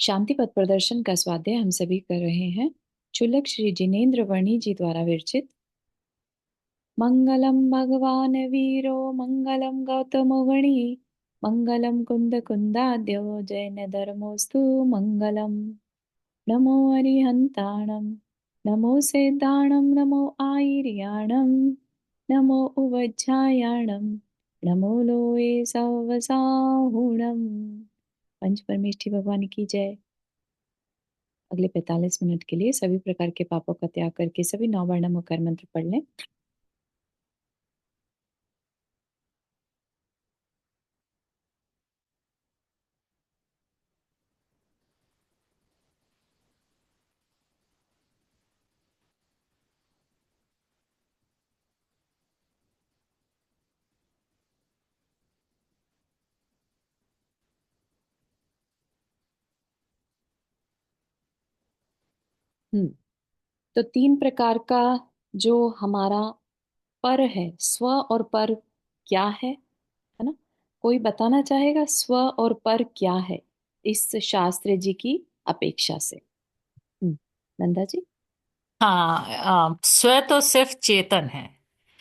शांति पथ प्रदर्शन का स्वाध्याय हम सभी कर रहे हैं। चुलक श्री जिनेन्द्र वर्णी जी द्वारा विरचित। मंगलम भगवान वीरो मंगलम गौतमो गणी मंगलम कुंद कुंदाद्यो जैन धर्मोस्तु मंगलम। नमो अरिहंताणम नमो सेताणम नमो आयर्याणम नमो उवज्झायाणम नमो लोए सवसाहुणम। पंच परमेष्ठी भगवान की जय। अगले 45 मिनट के लिए सभी प्रकार के पापों का त्याग करके सभी नौवर्णम मकर मंत्र पढ़ लें। हम्म तो तीन प्रकार का जो हमारा पर है, स्व और पर क्या है ना? कोई बताना चाहेगा स्व और पर क्या है इस शास्त्र जी की अपेक्षा से? नंदा जी। हाँ, स्व तो सिर्फ चेतन है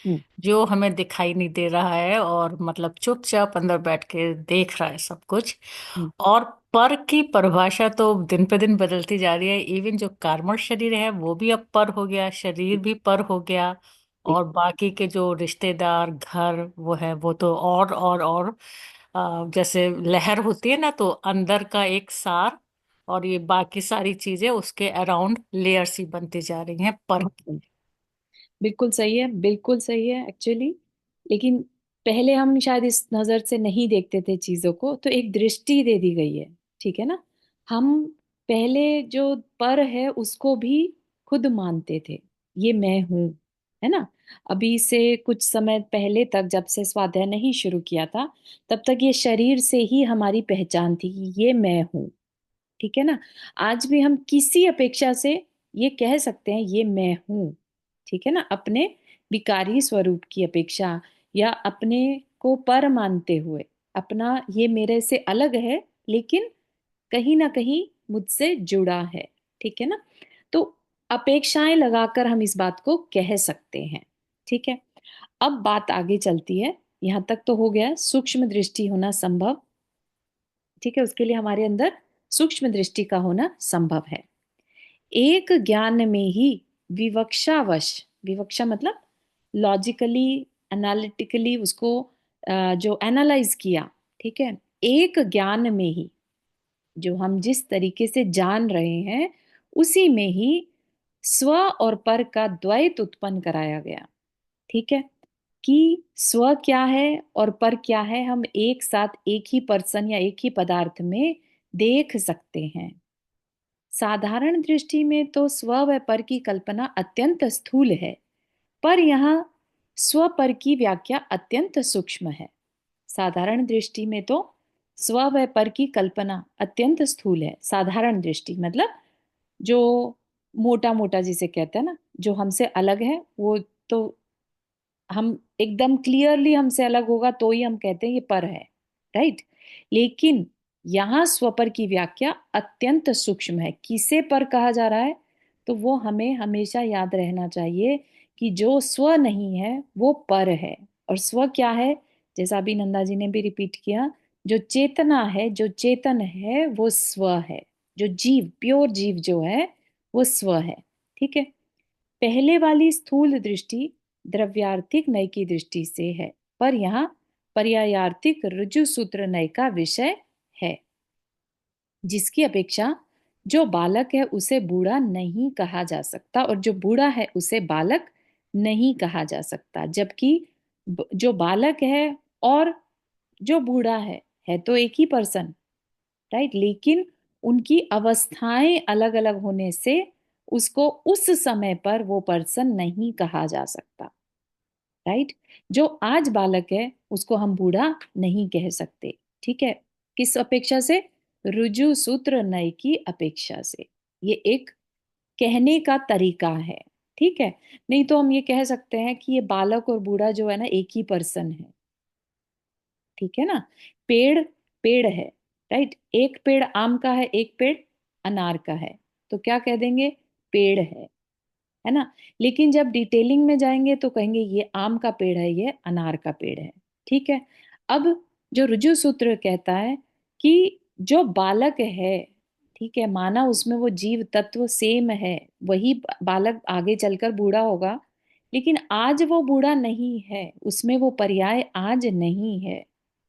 हम्म जो हमें दिखाई नहीं दे रहा है और मतलब चुपचाप अंदर बैठ के देख रहा है सब कुछ। हम्म और पर की परिभाषा तो दिन पे दिन बदलती जा रही है। इवन जो कार्बन शरीर है वो भी अब पर हो गया, शरीर भी पर हो गया। ठीक। और बाकी के जो रिश्तेदार घर वो है वो तो और जैसे लहर होती है ना, तो अंदर का एक सार और ये बाकी सारी चीजें उसके अराउंड लेयर सी बनती जा रही हैं पर की। बिल्कुल सही है, बिल्कुल सही है एक्चुअली। लेकिन पहले हम शायद इस नजर से नहीं देखते थे चीजों को, तो एक दृष्टि दे दी गई है। ठीक है ना? हम पहले जो पर है उसको भी खुद मानते थे, ये मैं हूं, है ना? अभी से कुछ समय पहले तक, जब से स्वाध्याय नहीं शुरू किया था, तब तक ये शरीर से ही हमारी पहचान थी कि ये मैं हूं। ठीक है ना? आज भी हम किसी अपेक्षा से ये कह सकते हैं ये मैं हूं। ठीक है ना? अपने विकारी स्वरूप की अपेक्षा, या अपने को पर मानते हुए, अपना ये मेरे से अलग है लेकिन कहीं ना कहीं मुझसे जुड़ा है। ठीक है ना? तो अपेक्षाएं लगाकर हम इस बात को कह सकते हैं। ठीक है। अब बात आगे चलती है। यहां तक तो हो गया सूक्ष्म दृष्टि होना संभव। ठीक है, उसके लिए हमारे अंदर सूक्ष्म दृष्टि का होना संभव है। एक ज्ञान में ही विवक्षावश, विवक्षा मतलब लॉजिकली, एनालिटिकली उसको जो एनालाइज किया। ठीक है। एक ज्ञान में ही, जो हम जिस तरीके से जान रहे हैं, उसी में ही स्व और पर का द्वैत उत्पन्न कराया गया। ठीक है। कि स्व क्या है और पर क्या है, हम एक साथ एक ही पर्सन या एक ही पदार्थ में देख सकते हैं। साधारण दृष्टि में तो स्व व पर की कल्पना अत्यंत स्थूल है, पर यहाँ स्व पर की व्याख्या अत्यंत सूक्ष्म है। साधारण दृष्टि में तो स्व व पर की कल्पना अत्यंत स्थूल है। साधारण दृष्टि मतलब जो मोटा मोटा जिसे कहते हैं ना, जो हमसे अलग है, वो तो हम एकदम क्लियरली हमसे अलग होगा तो ही हम कहते हैं ये पर है। राइट। लेकिन यहाँ स्वपर की व्याख्या अत्यंत सूक्ष्म है। किसे पर कहा जा रहा है? तो वो हमें हमेशा याद रहना चाहिए कि जो स्व नहीं है वो पर है। और स्व क्या है? जैसा अभी नंदा जी ने भी रिपीट किया, जो चेतना है, जो चेतन है, वो स्व है। जो जीव, प्योर जीव जो है, वो स्व है। ठीक है। पहले वाली स्थूल दृष्टि द्रव्यार्थिक नय की दृष्टि से है, पर यहाँ पर्यायार्थिक ऋजु सूत्र नय का विषय है। जिसकी अपेक्षा जो बालक है उसे बूढ़ा नहीं कहा जा सकता, और जो बूढ़ा है उसे बालक नहीं कहा जा सकता। जबकि जो बालक है और जो बूढ़ा है तो एक ही पर्सन। राइट। लेकिन उनकी अवस्थाएं अलग अलग होने से उसको उस समय पर वो पर्सन नहीं कहा जा सकता। राइट। जो आज बालक है उसको हम बूढ़ा नहीं कह सकते। ठीक है। किस अपेक्षा से? रुजु सूत्र नय की अपेक्षा से। ये एक कहने का तरीका है। ठीक है। नहीं तो हम ये कह सकते हैं कि ये बालक और बूढ़ा जो है ना, एक ही पर्सन है। ठीक है ना? पेड़ पेड़ है। राइट। एक पेड़ आम का है, एक पेड़ अनार का है, तो क्या कह देंगे? पेड़ है ना। लेकिन जब डिटेलिंग में जाएंगे तो कहेंगे ये आम का पेड़ है, ये अनार का पेड़ है। ठीक है। अब जो ऋजु सूत्र कहता है कि जो बालक है, ठीक है, माना उसमें वो जीव तत्व सेम है, वही बालक आगे चलकर बूढ़ा होगा, लेकिन आज वो बूढ़ा नहीं है, उसमें वो पर्याय आज नहीं है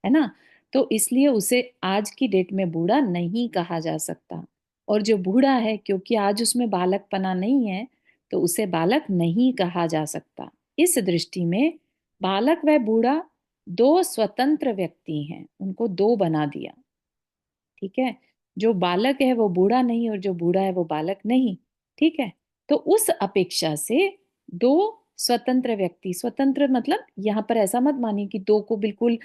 ना। तो इसलिए उसे आज की डेट में बूढ़ा नहीं कहा जा सकता। और जो बूढ़ा है, क्योंकि आज उसमें बालकपना नहीं है, तो उसे बालक नहीं कहा जा सकता। इस दृष्टि में बालक व बूढ़ा दो स्वतंत्र व्यक्ति हैं, उनको दो बना दिया। ठीक है। जो बालक है वो बूढ़ा नहीं, और जो बूढ़ा है वो बालक नहीं। ठीक है। तो उस अपेक्षा से दो स्वतंत्र व्यक्ति, स्वतंत्र मतलब यहां पर ऐसा मत मानिए कि दो को बिल्कुल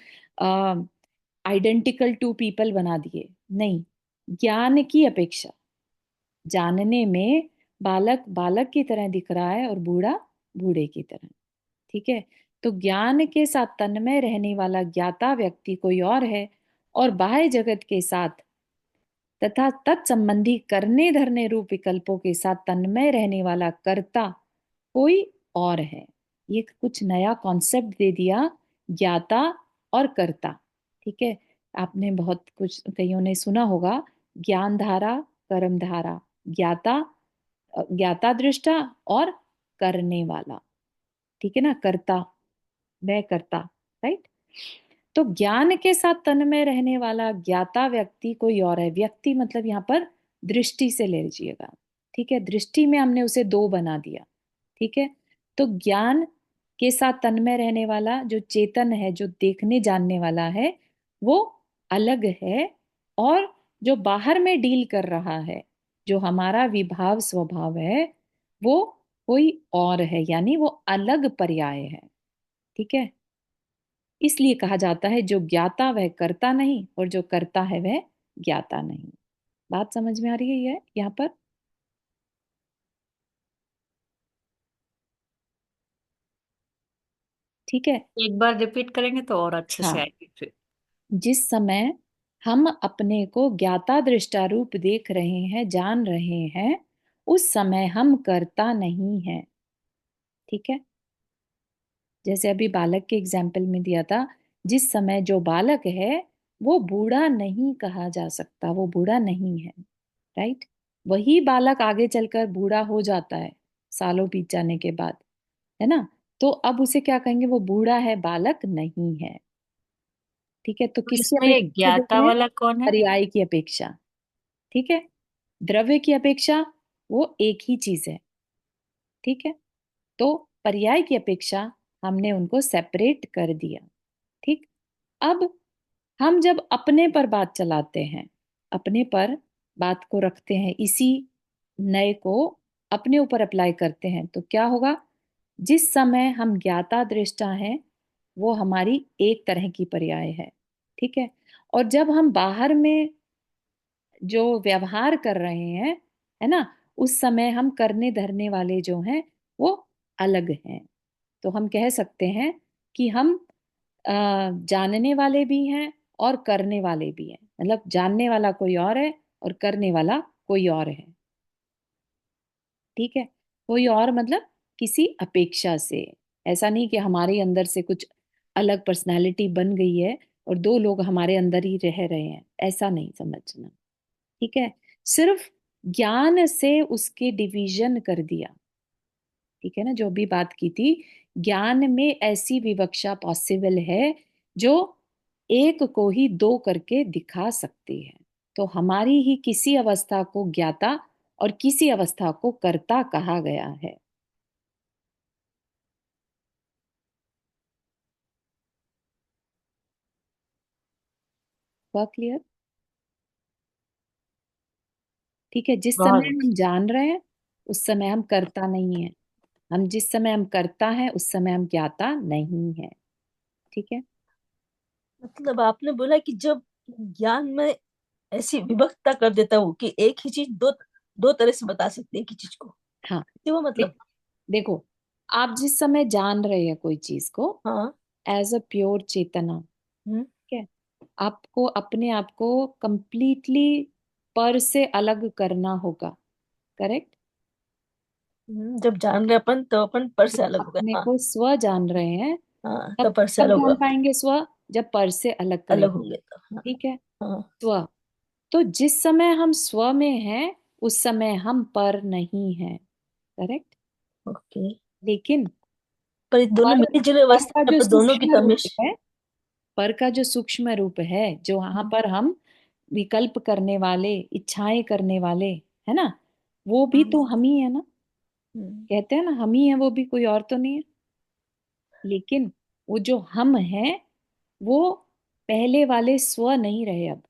आइडेंटिकल टू पीपल बना दिए, नहीं। ज्ञान की अपेक्षा, जानने में बालक बालक की तरह दिख रहा है और बूढ़ा बूढ़े की तरह। ठीक है। तो ज्ञान के साथ तन्मय रहने वाला ज्ञाता व्यक्ति कोई और है, और बाह्य जगत के साथ तथा तत्संबंधी करने धरने रूप विकल्पों के साथ तन्मय रहने वाला कर्ता कोई और है। ये कुछ नया कॉन्सेप्ट दे दिया, ज्ञाता और कर्ता। ठीक है। आपने बहुत कुछ कईयों ने सुना होगा, ज्ञान धारा, कर्म धारा, ज्ञाता, ज्ञाता दृष्टा और करने वाला। ठीक है ना, कर्ता, मैं करता, राइट। तो ज्ञान के साथ तन में रहने वाला ज्ञाता व्यक्ति कोई और है। व्यक्ति मतलब यहाँ पर दृष्टि से ले लीजिएगा। ठीक है। दृष्टि में हमने उसे दो बना दिया। ठीक है। तो ज्ञान के साथ तन्मय रहने वाला जो चेतन है, जो देखने जानने वाला है, वो अलग है। और जो बाहर में डील कर रहा है, जो हमारा विभाव स्वभाव है, वो कोई और है, यानी वो अलग पर्याय है। ठीक है। इसलिए कहा जाता है जो ज्ञाता वह करता नहीं, और जो करता है वह ज्ञाता नहीं। बात समझ में आ रही है ये यहाँ पर? ठीक है। एक बार रिपीट करेंगे तो और अच्छे से हाँ। आएगी फिर। जिस समय हम अपने को ज्ञाता दृष्टा रूप देख रहे हैं, जान रहे हैं, उस समय हम करता नहीं है। ठीक है। जैसे अभी बालक के एग्जाम्पल में दिया था, जिस समय जो बालक है वो बूढ़ा नहीं कहा जा सकता, वो बूढ़ा नहीं है, राइट। वही बालक आगे चलकर बूढ़ा हो जाता है, सालों बीत जाने के बाद, है ना। तो अब उसे क्या कहेंगे? वो बूढ़ा है, बालक नहीं है। ठीक है। तो तो किसकी इसमें ये अपेक्षा से देख ज्ञाता रहे हैं? वाला कौन है? पर्याय की अपेक्षा। ठीक है। द्रव्य की अपेक्षा, वो एक ही चीज है। ठीक है। तो पर्याय की अपेक्षा हमने उनको सेपरेट कर दिया। ठीक। अब हम जब अपने पर बात चलाते हैं, अपने पर बात को रखते हैं, इसी नए को अपने ऊपर अप्लाई करते हैं, तो क्या होगा? जिस समय हम ज्ञाता दृष्टा हैं, वो हमारी एक तरह की पर्याय है। ठीक है। और जब हम बाहर में जो व्यवहार कर रहे हैं, है ना, उस समय हम करने धरने वाले जो हैं वो अलग हैं। तो हम कह सकते हैं कि हम अ, जानने वाले भी हैं और करने वाले भी हैं। मतलब जानने वाला कोई और है और करने वाला कोई और है। ठीक है। कोई और मतलब किसी अपेक्षा से। ऐसा नहीं कि हमारे अंदर से कुछ अलग पर्सनालिटी बन गई है और दो लोग हमारे अंदर ही रह रहे हैं, ऐसा नहीं समझना। ठीक है। सिर्फ ज्ञान से उसके डिवीजन कर दिया। ठीक है ना, जो भी बात की थी, ज्ञान में ऐसी विवक्षा पॉसिबल है जो एक को ही दो करके दिखा सकती है। तो हमारी ही किसी अवस्था को ज्ञाता और किसी अवस्था को कर्ता कहा गया है। हुआ क्लियर? ठीक है। जिस बहुत समय अच्छा। हम जान रहे हैं, उस समय हम कर्ता नहीं है। हम जिस समय हम कर्ता है, उस समय हम ज्ञाता नहीं है। ठीक है। मतलब आपने बोला कि जब ज्ञान में ऐसी विभक्ता कर देता हूँ कि एक ही चीज दो दो तरह से बता सकते हैं एक ही चीज को, हाँ। तो वो मतलब। देखो, आप जिस समय जान रहे हैं कोई चीज को हाँ। एज अ प्योर चेतना, हम्म। ठीक है, आपको अपने आप को कंप्लीटली पर से अलग करना होगा। करेक्ट। जब जान रहे अपन तो अपन पर से अलग हो गए। अपने हाँ। को स्व जान रहे हैं, हाँ, तब तो पर से कब अलग जान हुआ। पाएंगे स्व? जब पर से अलग अलग करेंगे। होंगे तो। हाँ। ठीक है। हाँ। स्व। तो जिस समय हम स्व में हैं उस समय हम पर नहीं हैं। करेक्ट। ओके। लेकिन पर ये दोनों पर मिली जुली पर अवस्था का है, जो पर दोनों की सूक्ष्म तो रूप हमेशा। है, पर का जो सूक्ष्म रूप है, जो वहां पर हम विकल्प करने वाले, इच्छाएं करने वाले, है ना, वो भी तो हम ही है ना। हम्म। कहते हैं ना हम ही है, वो भी कोई और तो नहीं है। लेकिन वो जो हम हैं वो पहले वाले स्व नहीं रहे अब।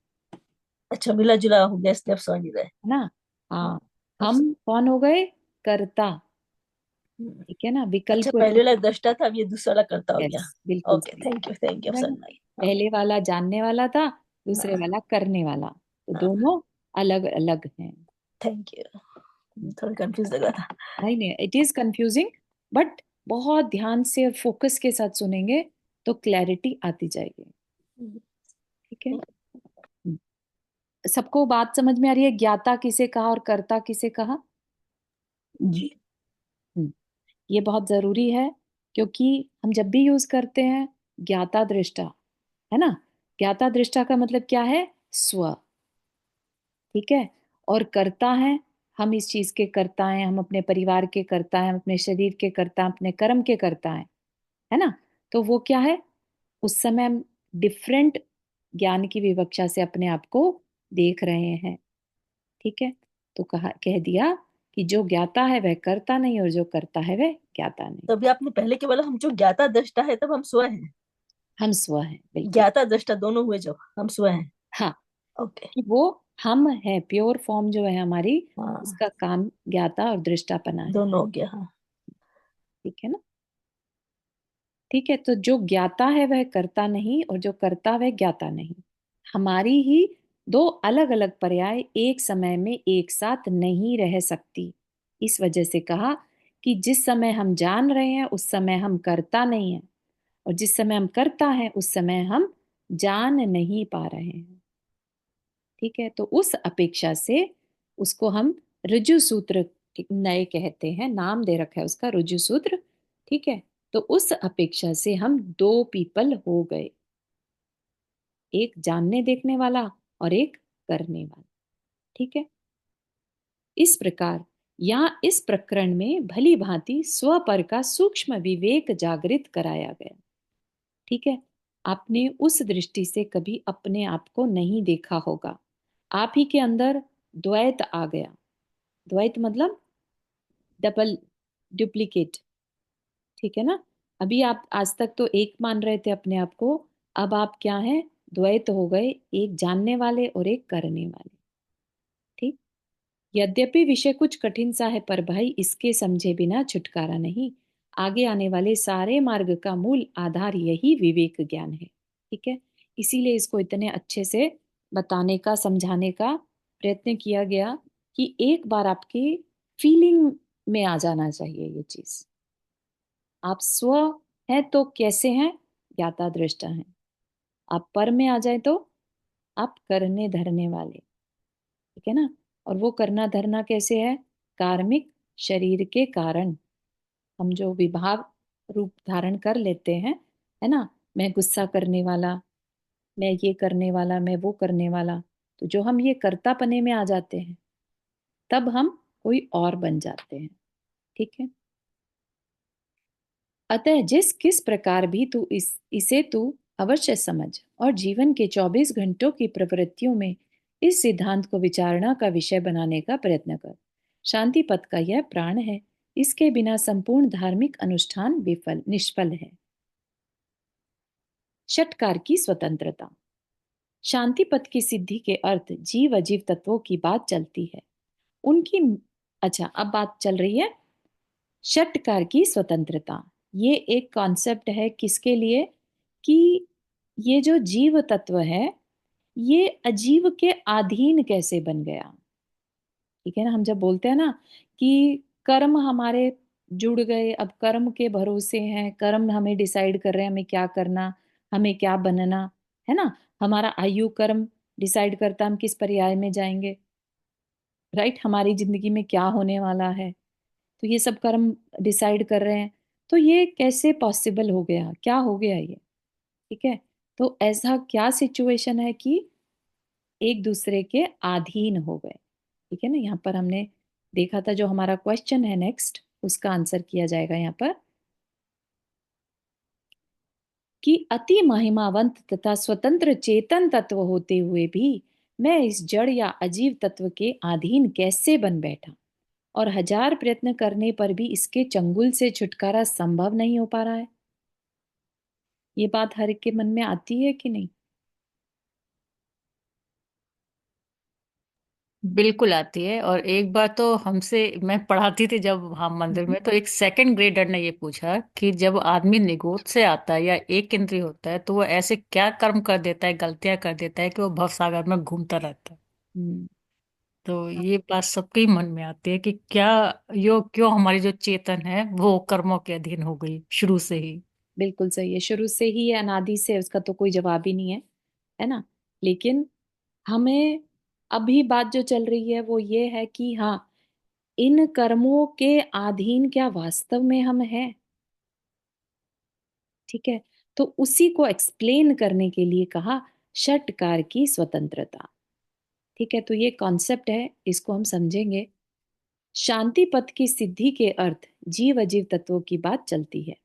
अच्छा, मिला जुला हो गया इसलिए आप समझ गए। है ना। हाँ। हाँ। अब हम कौन हो गए? कर्ता। हम्म। ठीक है ना, अच्छा, विकल्प पहले वाला रूप। दृष्टा था, अब ये दूसरा वाला करता हो यस, गया। बिल्कुल ओके, सही। थैंक यू समझ समझ गए? गई। हाँ। पहले वाला जानने वाला था, दूसरे हाँ। वाला करने वाला, तो हाँ। दोनों अलग अलग हैं। Thank you. थोड़ा कंफ्यूज लग रहा था। नहीं नहीं, इट इज कंफ्यूजिंग, बट बहुत ध्यान से और फोकस के साथ सुनेंगे तो क्लैरिटी आती जाएगी। हम्म। ठीक है। सबको बात समझ में आ रही है? ज्ञाता किसे कहा और कर्ता किसे कहा? जी। हम्म, ये बहुत जरूरी है, क्योंकि हम जब भी यूज करते हैं ज्ञाता दृष्टा, है ना, ज्ञाता दृष्टा का मतलब क्या है? स्व। ठीक है। और कर्ता है, हम इस चीज के कर्ता हैं, हम अपने परिवार के कर्ता हैं, अपने शरीर के कर्ता हैं, अपने कर्म के कर्ता हैं, है ना। तो वो क्या है? उस समय हम डिफरेंट ज्ञान की विवक्षा से अपने आप को देख रहे हैं। ठीक है। तो कहा, कह दिया कि जो ज्ञाता है वह करता नहीं और जो करता है वह ज्ञाता नहीं। तो अभी आपने पहले के बोला हम जो ज्ञाता दृष्टा है तब हम स्व हैं। हम स्व हैं, बिल्कुल। ज्ञाता दृष्टा दोनों हुए जो हम स्व हैं। हाँ, ओके। कि वो हम है, प्योर फॉर्म जो है हमारी, हाँ, उसका काम ज्ञाता और दृष्टापना है। दोनों हो गया। हाँ। ठीक है ना। ठीक है। तो जो ज्ञाता है वह करता नहीं और जो करता वह ज्ञाता नहीं। हमारी ही दो अलग अलग पर्याय एक समय में एक साथ नहीं रह सकती। इस वजह से कहा कि जिस समय हम जान रहे हैं उस समय हम करता नहीं है, और जिस समय हम करता है उस समय हम जान नहीं पा रहे हैं। ठीक है। तो उस अपेक्षा से उसको हम ऋजु सूत्र नए कहते हैं, नाम दे रखा है उसका ऋजु सूत्र। ठीक है। तो उस अपेक्षा से हम दो पीपल हो गए, एक जानने देखने वाला और एक करने वाला। ठीक है। इस प्रकार या इस प्रकरण में भली भांति स्वपर का सूक्ष्म विवेक जागृत कराया गया। ठीक है। आपने उस दृष्टि से कभी अपने आप को नहीं देखा होगा, आप ही के अंदर द्वैत आ गया। द्वैत मतलब डबल, डुप्लीकेट। ठीक है ना। अभी आप आज तक तो एक मान रहे थे अपने आप को, अब आप क्या हैं? द्वैत हो गए, एक जानने वाले और एक करने वाले। ठीक। यद्यपि विषय कुछ कठिन सा है, पर भाई इसके समझे बिना छुटकारा नहीं। आगे आने वाले सारे मार्ग का मूल आधार यही विवेक ज्ञान है। ठीक है। इसीलिए इसको इतने अच्छे से बताने का, समझाने का प्रयत्न किया गया कि एक बार आपकी फीलिंग में आ जाना चाहिए ये चीज। आप स्व हैं तो कैसे हैं? ज्ञाता दृष्टा हैं। आप पर में आ जाए तो आप करने धरने वाले। ठीक है ना। और वो करना धरना कैसे है? कार्मिक शरीर के कारण हम जो विभाव रूप धारण कर लेते हैं, है ना, मैं गुस्सा करने वाला, मैं ये करने वाला, मैं वो करने वाला, तो जो हम ये कर्तापने में आ जाते हैं तब हम कोई और बन जाते हैं। ठीक है। अतः जिस किस प्रकार भी तू इसे तू अवश्य समझ और जीवन के 24 घंटों की प्रवृत्तियों में इस सिद्धांत को विचारणा का विषय बनाने का प्रयत्न कर। शांति पथ का यह प्राण है, इसके बिना संपूर्ण धार्मिक अनुष्ठान विफल निष्फल है। षटकार की स्वतंत्रता। शांति पथ की सिद्धि के अर्थ जीव अजीव तत्वों की बात चलती है, उनकी। अच्छा, अब बात चल रही है षटकार की स्वतंत्रता। ये एक कॉन्सेप्ट है किसके लिए? कि ये जो जीव तत्व है ये अजीव के अधीन कैसे बन गया। ठीक है ना। हम जब बोलते हैं ना कि कर्म हमारे जुड़ गए, अब कर्म के भरोसे हैं, कर्म हमें डिसाइड कर रहे हैं हमें क्या करना, हमें क्या बनना, है ना। हमारा आयु कर्म डिसाइड करता है हम किस पर्याय में जाएंगे। राइट, हमारी जिंदगी में क्या होने वाला है, तो ये सब कर्म डिसाइड कर रहे हैं। तो ये कैसे पॉसिबल हो गया, क्या हो गया ये? ठीक है, तो ऐसा क्या सिचुएशन है कि एक दूसरे के अधीन हो गए? ठीक है ना, यहाँ पर हमने देखा था, जो हमारा क्वेश्चन है नेक्स्ट, उसका आंसर किया जाएगा यहाँ पर, कि अति महिमावंत तथा स्वतंत्र चेतन तत्व होते हुए भी मैं इस जड़ या अजीव तत्व के अधीन कैसे बन बैठा, और हजार प्रयत्न करने पर भी इसके चंगुल से छुटकारा संभव नहीं हो पा रहा है। ये बात हर एक के मन में आती है कि नहीं? बिल्कुल आती है। और एक बार तो हमसे, मैं पढ़ाती थी जब हम मंदिर हम्म। में, तो एक सेकंड ग्रेडर ने ये पूछा कि जब आदमी निगोद से आता है या एक इंद्रिय होता है तो वो ऐसे क्या कर्म कर देता है, गलतियां कर देता है कि वो भवसागर में घूमता रहता है। हम्म, तो ये बात सबके ही मन में आती है कि क्या यो क्यों हमारी जो चेतन है वो कर्मों के अधीन हो गई शुरू से ही। बिल्कुल सही है, शुरू से ही है, अनादि से, उसका तो कोई जवाब ही नहीं है ना। लेकिन हमें अभी बात जो चल रही है वो ये है कि हाँ, इन कर्मों के अधीन क्या वास्तव में हम हैं? ठीक है, तो उसी को एक्सप्लेन करने के लिए कहा षटकार की स्वतंत्रता। ठीक है, तो ये कॉन्सेप्ट है, इसको हम समझेंगे। शांति पथ की सिद्धि के अर्थ जीव अजीव तत्वों की बात चलती है।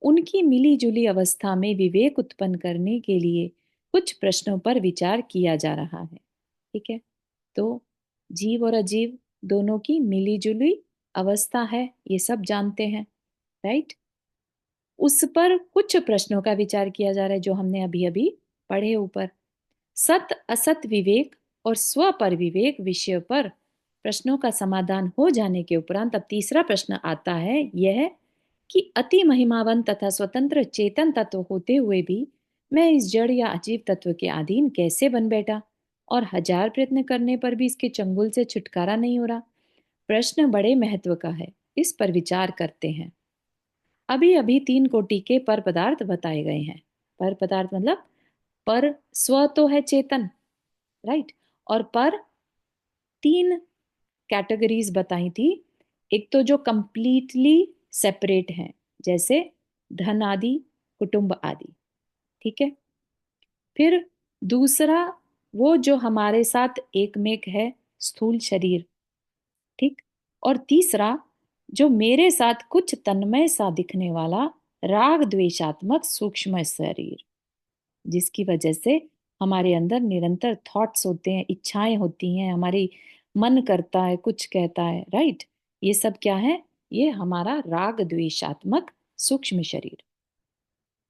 उनकी मिली जुली अवस्था में विवेक उत्पन्न करने के लिए कुछ प्रश्नों पर विचार किया जा रहा है। ठीक है, तो जीव और अजीव दोनों की मिली जुली अवस्था है, ये सब जानते हैं, राइट। उस पर कुछ प्रश्नों का विचार किया जा रहा है, जो हमने अभी अभी पढ़े ऊपर। सत असत विवेक और स्व पर विवेक विषय पर प्रश्नों का समाधान हो जाने के उपरांत अब तीसरा प्रश्न आता है, यह कि अति महिमावन तथा स्वतंत्र चेतन तत्व होते हुए भी मैं इस जड़ या अजीव तत्व के अधीन कैसे बन बैठा, और हजार प्रयत्न करने पर भी इसके चंगुल से छुटकारा नहीं हो रहा। प्रश्न बड़े महत्व का है, इस पर विचार करते हैं। अभी अभी तीन कोटि के पर पदार्थ बताए गए हैं। पर पदार्थ मतलब, पर स्व तो है चेतन, राइट, और पर तीन कैटेगरीज बताई थी। एक तो जो कंप्लीटली सेपरेट हैं, जैसे धन आदि, कुटुंब आदि। ठीक है, फिर दूसरा वो जो हमारे साथ एकमेक है, स्थूल शरीर। ठीक, और तीसरा जो मेरे साथ कुछ तन्मय सा दिखने वाला राग द्वेषात्मक सूक्ष्म शरीर, जिसकी वजह से हमारे अंदर निरंतर थॉट्स होते हैं, इच्छाएं होती हैं, हमारी मन करता है, कुछ कहता है, राइट। ये सब क्या है? ये हमारा राग द्वेषात्मक सूक्ष्म शरीर।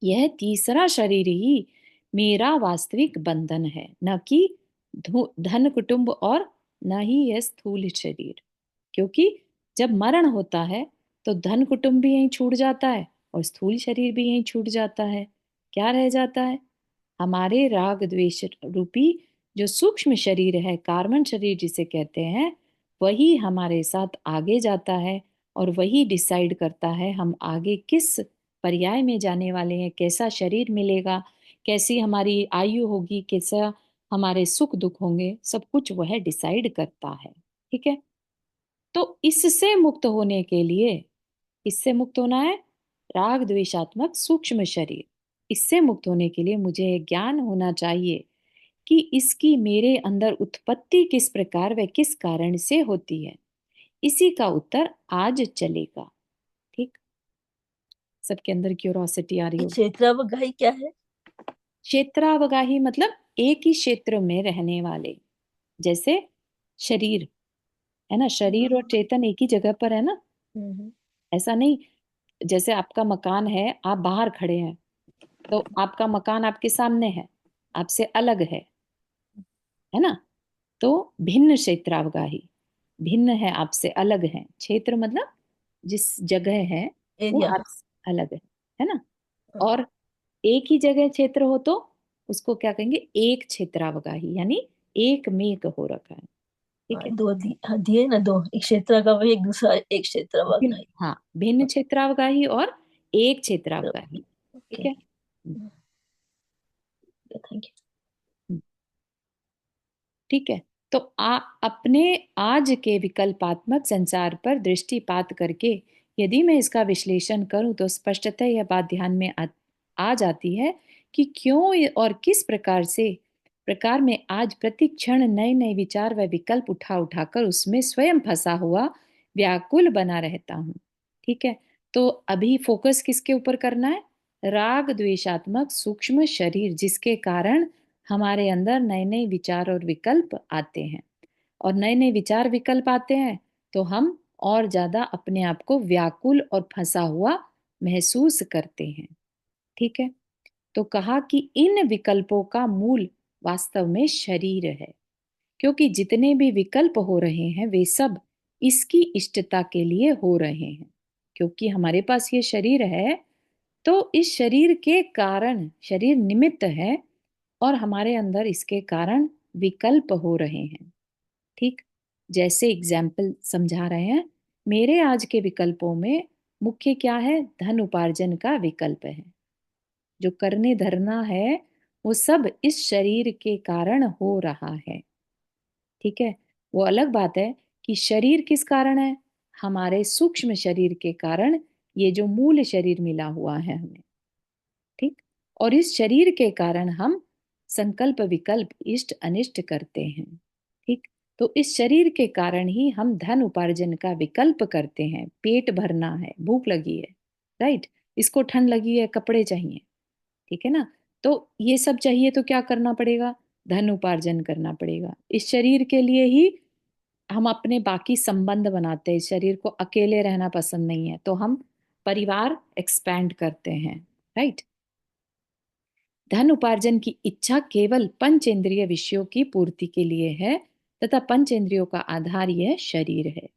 यह तीसरा शरीर ही मेरा वास्तविक बंधन है, न कि धन कुटुंब, और न ही यह स्थूल शरीर। क्योंकि जब मरण होता है तो धन कुटुंब भी यहीं छूट जाता है और स्थूल शरीर भी यहीं छूट जाता है। क्या रह जाता है? हमारे राग द्वेष रूपी जो सूक्ष्म शरीर है, कार्बन शरीर जिसे कहते हैं, वही हमारे साथ आगे जाता है, और वही डिसाइड करता है हम आगे किस पर्याय में जाने वाले हैं, कैसा शरीर मिलेगा, कैसी हमारी आयु होगी, कैसा हमारे सुख दुख होंगे, सब कुछ वह डिसाइड करता है। ठीक है, तो इससे मुक्त होने के लिए, इससे मुक्त होना है, राग द्वेषात्मक सूक्ष्म शरीर, इससे मुक्त होने के लिए मुझे ज्ञान होना चाहिए कि इसकी मेरे अंदर उत्पत्ति किस प्रकार व किस कारण से होती है। इसी का उत्तर आज चलेगा। ठीक, सबके अंदर क्यूरोसिटी आ रही होगी। क्षेत्रावगाही क्या है? क्षेत्रावगाही मतलब एक ही क्षेत्र में रहने वाले, जैसे शरीर है ना, शरीर और चेतन एक ही जगह पर है ना। हम्म। ऐसा नहीं, जैसे आपका मकान है, आप बाहर खड़े हैं, तो आपका मकान आपके सामने है, आपसे अलग है ना। तो भिन्न क्षेत्रावगाही, भिन्न है, आपसे अलग है। क्षेत्र मतलब जिस जगह है वो एरिया। आपसे अलग है ना। और एक ही जगह क्षेत्र हो तो उसको क्या कहेंगे? एक क्षेत्रावगाही, यानी एक मेक हो रखा है। ठीक है, दो दिए ना, दो, एक क्षेत्र का वही, एक दूसरा एक भिन्न, क्षेत्रावगाही। हाँ, भिन्न क्षेत्रावगाही और एक क्षेत्रावगाही। ठीक ओके। है, थैंक यू। ठीक है। तो अपने आज के विकल्पात्मक संसार पर दृष्टिपात करके यदि मैं इसका विश्लेषण करूं तो स्पष्टतः यह बात ध्यान में आ जाती है कि क्यों और किस प्रकार में आज प्रति क्षण नए नए विचार व विकल्प उठा उठाकर उसमें स्वयं फंसा हुआ व्याकुल बना रहता हूं। ठीक है, तो अभी फोकस किसके ऊपर करना है? राग द्वेषात्मक सूक्ष्म शरीर, जिसके कारण हमारे अंदर नए नए विचार और विकल्प आते हैं, और नए नए विचार विकल्प आते हैं तो हम और ज्यादा अपने आप को व्याकुल और फंसा हुआ महसूस करते हैं। ठीक है, तो कहा कि इन विकल्पों का मूल वास्तव में शरीर है, क्योंकि जितने भी विकल्प हो रहे हैं वे सब इसकी इष्टता के लिए हो रहे हैं। क्योंकि हमारे पास ये शरीर है तो इस शरीर के कारण, शरीर निमित्त है और हमारे अंदर इसके कारण विकल्प हो रहे हैं। ठीक, जैसे एग्जाम्पल समझा रहे हैं, मेरे आज के विकल्पों में मुख्य क्या है? धन उपार्जन का विकल्प है। जो करने धरना है वो सब इस शरीर के कारण हो रहा है। ठीक है, वो अलग बात है कि शरीर किस कारण है? हमारे सूक्ष्म शरीर के कारण, ये जो मूल शरीर मिला हुआ है हमें। ठीक, और इस शरीर के कारण हम संकल्प विकल्प इष्ट अनिष्ट करते हैं। ठीक, तो इस शरीर के कारण ही हम धन उपार्जन का विकल्प करते हैं। पेट भरना है, भूख लगी है, राइट, इसको ठंड लगी है, कपड़े चाहिए, ठीक है ना, तो ये सब चाहिए तो क्या करना पड़ेगा? धन उपार्जन करना पड़ेगा। इस शरीर के लिए ही हम अपने बाकी संबंध बनाते हैं। इस शरीर को अकेले रहना पसंद नहीं है तो हम परिवार एक्सपैंड करते हैं, राइट। धन उपार्जन की इच्छा केवल पंचेंद्रिय विषयों की पूर्ति के लिए है तथा पंचेंद्रियों का आधार यह शरीर है।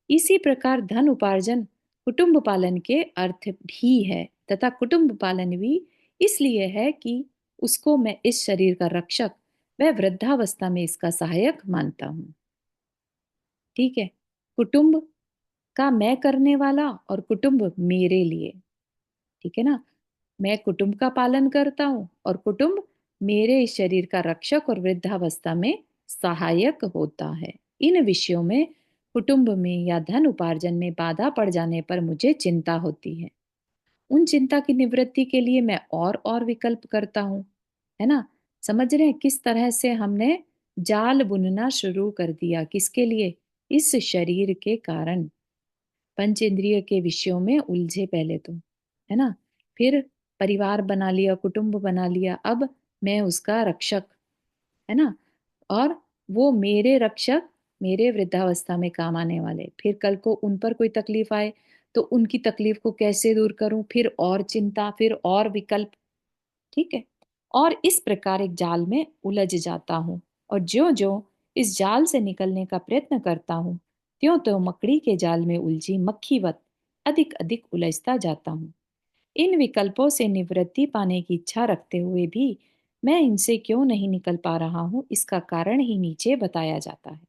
इसी प्रकार धन उपार्जन कुटुंब पालन के अर्थ भी है तथा कुटुंब पालन भी इसलिए है कि उसको मैं इस शरीर का रक्षक व वृद्धावस्था में इसका सहायक मानता हूँ। ठीक है, कुटुंब का मैं करने वाला और कुटुंब मेरे लिए, ठीक है ना, मैं कुटुंब का पालन करता हूं और कुटुंब मेरे इस शरीर का रक्षक और वृद्धावस्था में सहायक होता है। इन विषयों में कुटुंब में या धन उपार्जन में बाधा पड़ जाने पर मुझे चिंता होती है। उन चिंता की निवृत्ति के लिए मैं और विकल्प करता हूँ, है ना। समझ रहे हैं किस तरह से हमने जाल बुनना शुरू कर दिया? किसके लिए? इस शरीर के कारण। पंचेंद्रिय के विषयों में उलझे पहले तो, है ना, फिर परिवार बना लिया, कुटुंब बना लिया, अब मैं उसका रक्षक, है ना, और वो मेरे रक्षक, मेरे वृद्धावस्था में काम आने वाले। फिर कल को उन पर कोई तकलीफ आए तो उनकी तकलीफ को कैसे दूर करूं? फिर और चिंता, फिर और विकल्प। ठीक है, और इस प्रकार एक जाल में उलझ जाता हूं, और ज्यो ज्यो इस जाल से निकलने का प्रयत्न करता हूं त्यों त्यों मकड़ी के जाल में उलझी मक्खीवत अधिक अधिक उलझता जाता हूं। इन विकल्पों से निवृत्ति पाने की इच्छा रखते हुए भी मैं इनसे क्यों नहीं निकल पा रहा हूं, इसका कारण ही नीचे बताया जाता है।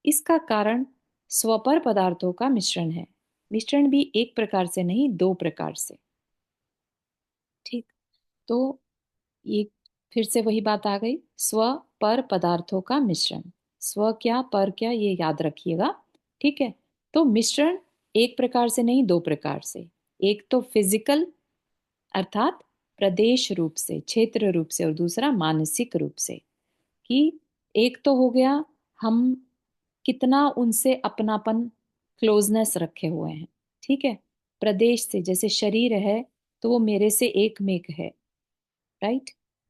इसका कारण स्वपर पदार्थों का मिश्रण है। मिश्रण भी एक प्रकार से नहीं, दो प्रकार से। ठीक, तो ये फिर से वही बात आ गई, स्व पर पदार्थों का मिश्रण। स्व क्या, पर क्या, ये याद रखिएगा। ठीक है, तो मिश्रण एक प्रकार से नहीं, दो प्रकार से। एक तो फिजिकल अर्थात प्रदेश रूप से, क्षेत्र रूप से, और दूसरा मानसिक रूप से। कि एक तो हो गया हम कितना उनसे अपनापन, क्लोजनेस रखे हुए हैं। ठीक है, प्रदेश से, जैसे शरीर है तो वो मेरे से एक मेक है, राइट।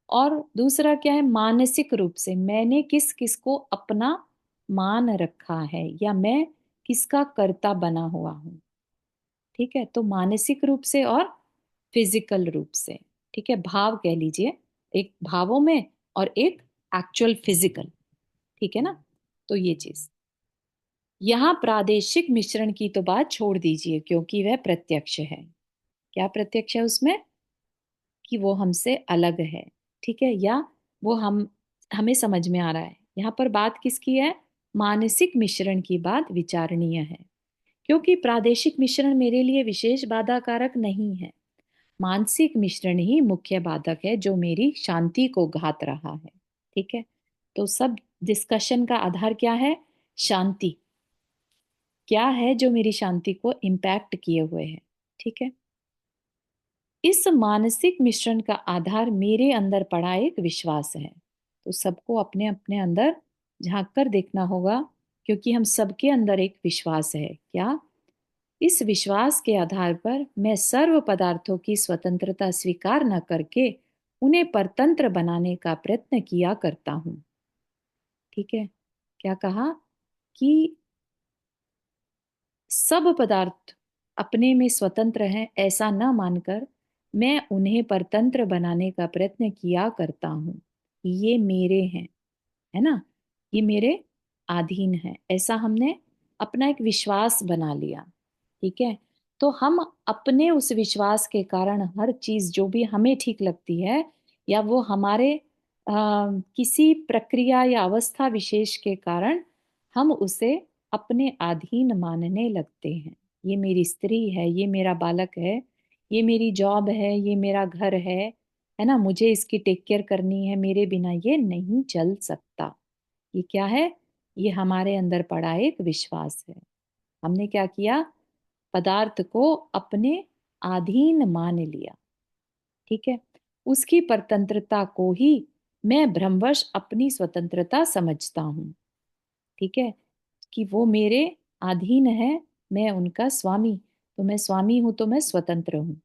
और दूसरा क्या है? मानसिक रूप से मैंने किस किस को अपना मान रखा है, या मैं किसका कर्ता बना हुआ हूं। ठीक है, तो मानसिक रूप से और फिजिकल रूप से। ठीक है, भाव कह लीजिए, एक भावों में और एक एक्चुअल फिजिकल। ठीक है ना, तो ये चीज यहाँ प्रादेशिक मिश्रण की तो बात छोड़ दीजिए, क्योंकि वह प्रत्यक्ष है। क्या प्रत्यक्ष है उसमें? कि वो हमसे अलग है, ठीक है, या वो हमें समझ में आ रहा है। यहाँ पर बात किसकी है? मानसिक मिश्रण की बात विचारणीय है, क्योंकि प्रादेशिक मिश्रण मेरे लिए विशेष बाधा कारक नहीं है। मानसिक मिश्रण ही मुख्य बाधक है जो मेरी शांति को घात रहा है। ठीक है, तो सब डिस्कशन का आधार क्या है? शांति। क्या है जो मेरी शांति को इम्पैक्ट किए हुए है? ठीक है। इस मानसिक मिश्रण का आधार मेरे अंदर पड़ा एक विश्वास है। तो सबको अपने अपने अंदर झांक कर देखना होगा, क्योंकि हम सबके अंदर एक विश्वास है। क्या? इस विश्वास के आधार पर मैं सर्व पदार्थों की स्वतंत्रता स्वीकार न करके उन्हें परतंत्र बनाने का प्रयत्न किया करता हूं। ठीक है। क्या कहा? कि सब पदार्थ अपने में स्वतंत्र हैं ऐसा न मानकर मैं उन्हें परतंत्र बनाने का प्रयत्न किया करता हूं। ये मेरे हैं, है ना, ये मेरे अधीन है, ऐसा हमने अपना एक विश्वास बना लिया। ठीक है। तो हम अपने उस विश्वास के कारण हर चीज जो भी हमें ठीक लगती है, या वो हमारे किसी प्रक्रिया या अवस्था विशेष के कारण हम उसे अपने अधीन मानने लगते हैं। ये मेरी स्त्री है, ये मेरा बालक है, ये मेरी जॉब है, ये मेरा घर है ना, मुझे इसकी टेक केयर करनी है, मेरे बिना ये नहीं चल सकता। ये क्या है? ये हमारे अंदर पड़ा एक विश्वास है। हमने क्या किया? पदार्थ को अपने अधीन मान लिया। ठीक है। उसकी परतंत्रता को ही मैं भ्रमवश अपनी स्वतंत्रता समझता हूँ। ठीक है। कि वो मेरे अधीन है, मैं उनका स्वामी, तो मैं स्वामी हूं तो मैं स्वतंत्र हूं।